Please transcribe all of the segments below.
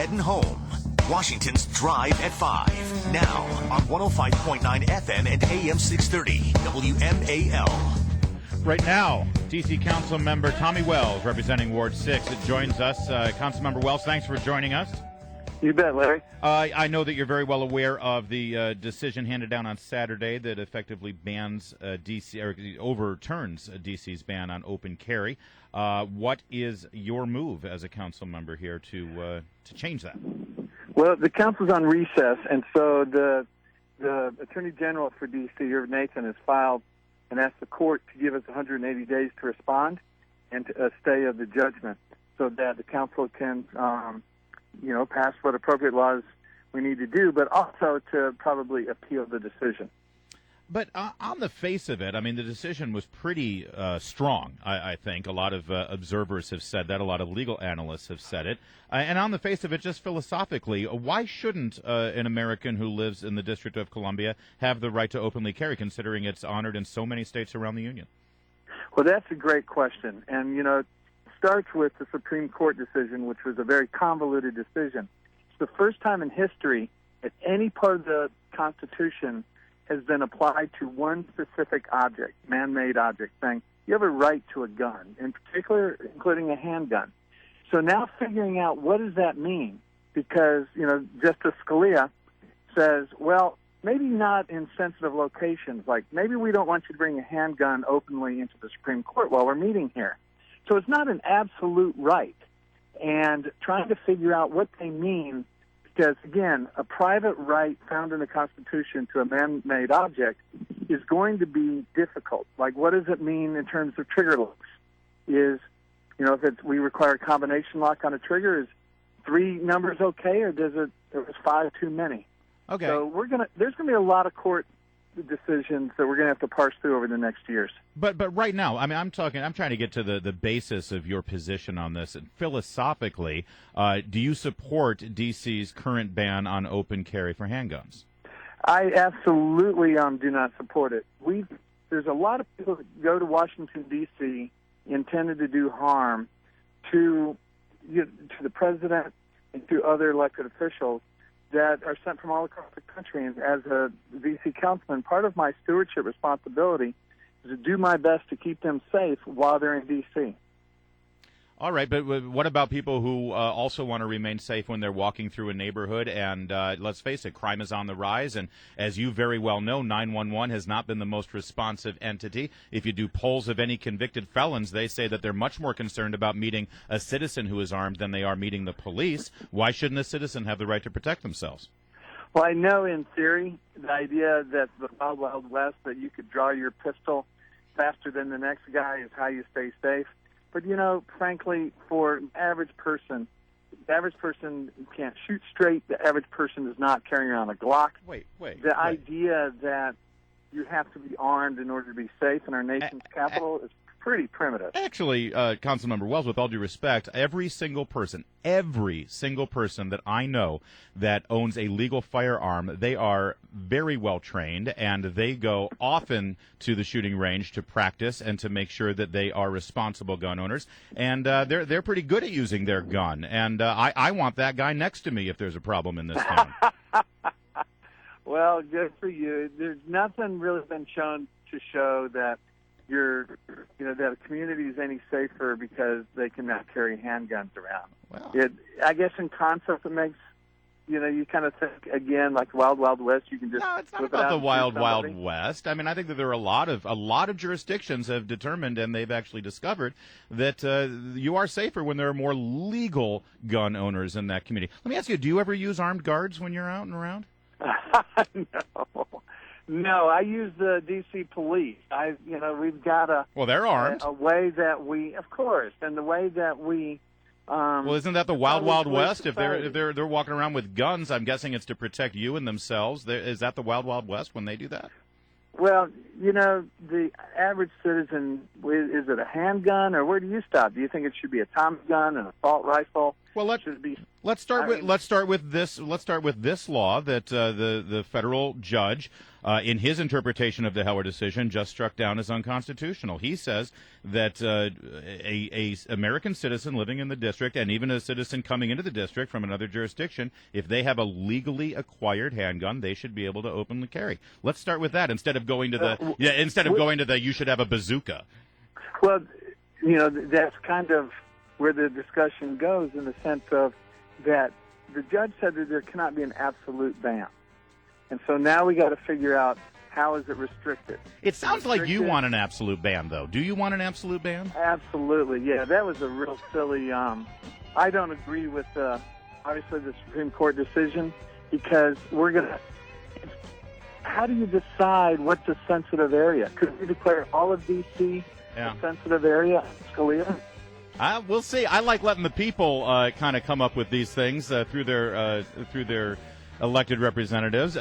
heading home. Washington's Drive at 5. Now on 105.9 FM and AM 630 WMAL. Right now, D.C. Councilmember Tommy Wells, representing Ward 6, joins us. Councilmember Wells, thanks for joining us. You bet, Larry. I know that you're very well aware of the decision handed down on Saturday that effectively bans D.C. or overturns D.C.'s ban on open carry. What is your move as a council member here to change that? Well, the council's on recess, and so the Attorney General for D.C., Irv Nathan, has filed and asked the court to give us 180 days to respond and to a stay of the judgment so that the council can pass what appropriate laws we need to do, but also to probably appeal the decision. But on the face of it, I mean, the decision was pretty strong, I think. A lot of observers have said that. A lot of legal analysts have said it. And on the face of it, just philosophically, why shouldn't an American who lives in the District of Columbia have the right to openly carry, considering it's honored in so many states around the Union? Well, that's a great question. And, it starts with the Supreme Court decision, which was a very convoluted decision. It's the first time in history that any part of the Constitution has been applied to one specific object, man-made object, saying you have a right to a gun, in particular including a handgun. So now figuring out what does that mean, because, Justice Scalia says, well, maybe not in sensitive locations, like maybe we don't want you to bring a handgun openly into the Supreme Court while we're meeting here. So it's not an absolute right. And trying to figure out what they mean, because, again, a private right found in the Constitution to a man-made object is going to be difficult. Like, what does it mean in terms of trigger locks? If we require a combination lock on a trigger, is 3 numbers okay, or is 5 too many? Okay. So there's gonna be a lot of court decisions that we're gonna have to parse through over the next years. But right now, I mean, I'm trying to get to the basis of your position on this. And philosophically, do you support D.C.'s current ban on open carry for handguns? I absolutely do not support it. There's a lot of people that go to Washington, D.C. intended to do harm to the president and to other elected officials that are sent from all across the country. And as a D.C. councilman, part of my stewardship responsibility is to do my best to keep them safe while they're in D.C. All right, but what about people who also want to remain safe when they're walking through a neighborhood? And let's face it, crime is on the rise. And as you very well know, 911 has not been the most responsive entity. If you do polls of any convicted felons, they say that they're much more concerned about meeting a citizen who is armed than they are meeting the police. Why shouldn't a citizen have the right to protect themselves? Well, I know in theory the idea that the Wild Wild West, that you could draw your pistol faster than the next guy is how you stay safe. But, frankly, for the average person can't shoot straight. The average person is not carrying around a Glock. Wait. The idea that you have to be armed in order to be safe in our nation's capital is pretty primitive. Actually, Councilmember Wells, with all due respect, every single person that I know that owns a legal firearm, they are very well trained, and they go often to the shooting range to practice and to make sure that they are responsible gun owners. And they're pretty good at using their gun. And I want that guy next to me if there's a problem in this town. Well, good for you. There's nothing really been shown to show that that a community is any safer because they cannot carry handguns around. Well, I guess in concept it makes, you kind of think, again, like Wild Wild West, you can just... No, it's not about the Wild Wild West. I mean, I think that there are a lot of jurisdictions have determined, and they've actually discovered, that you are safer when there are more legal gun owners in that community. Let me ask you, do you ever use armed guards when you're out and around? No, I use the D.C. police. We've got they're armed. A way that we, of course, and the way that we. Well, isn't that the Wild Wild West? If they're walking around with guns, I'm guessing it's to protect you and themselves. Is that the Wild Wild West when they do that? Well, the average citizen, is it a handgun, or where do you stop? Do you think it should be a Tommy gun, an assault rifle? Well, let's start with this law that the federal judge, in his interpretation of the Heller decision, just struck down as unconstitutional. He says that a American citizen living in the district, and even a citizen coming into the district from another jurisdiction, if they have a legally acquired handgun, they should be able to openly carry. Let's start with that instead of going to the you should have a bazooka. Well, that's kind of where the discussion goes, in the sense of that the judge said that there cannot be an absolute ban. And so now we got to figure out, how is it restricted? It sounds like you want an absolute ban, though. Do you want an absolute ban? Absolutely, yeah. That was a real silly, I don't agree with, obviously, the Supreme Court decision, because how do you decide what's a sensitive area? Could we declare all of D.C. a sensitive area? Scalia? We'll see. I like letting the people kind of come up with these things through their elected representatives.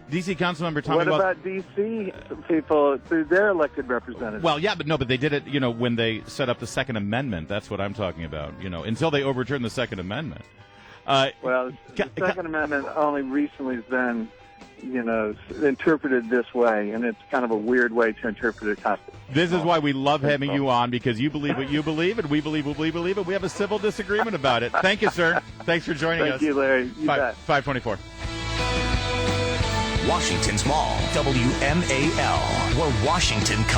D.C. Councilmember Tommy. What about D.C. people through their elected representatives? Well, yeah, but they did it. When they set up the Second Amendment. That's what I'm talking about. Until they overturn the Second Amendment. The Second Amendment only recently has been, interpreted this way, and it's kind of a weird way to interpret it. This is why we love having you on, because you believe what you believe, and we believe what we believe, and we have a civil disagreement about it. Thank you, sir. Thanks for joining us. Thank you, Larry. You bet. 524. Washington's Mall, WMAL, where Washington comes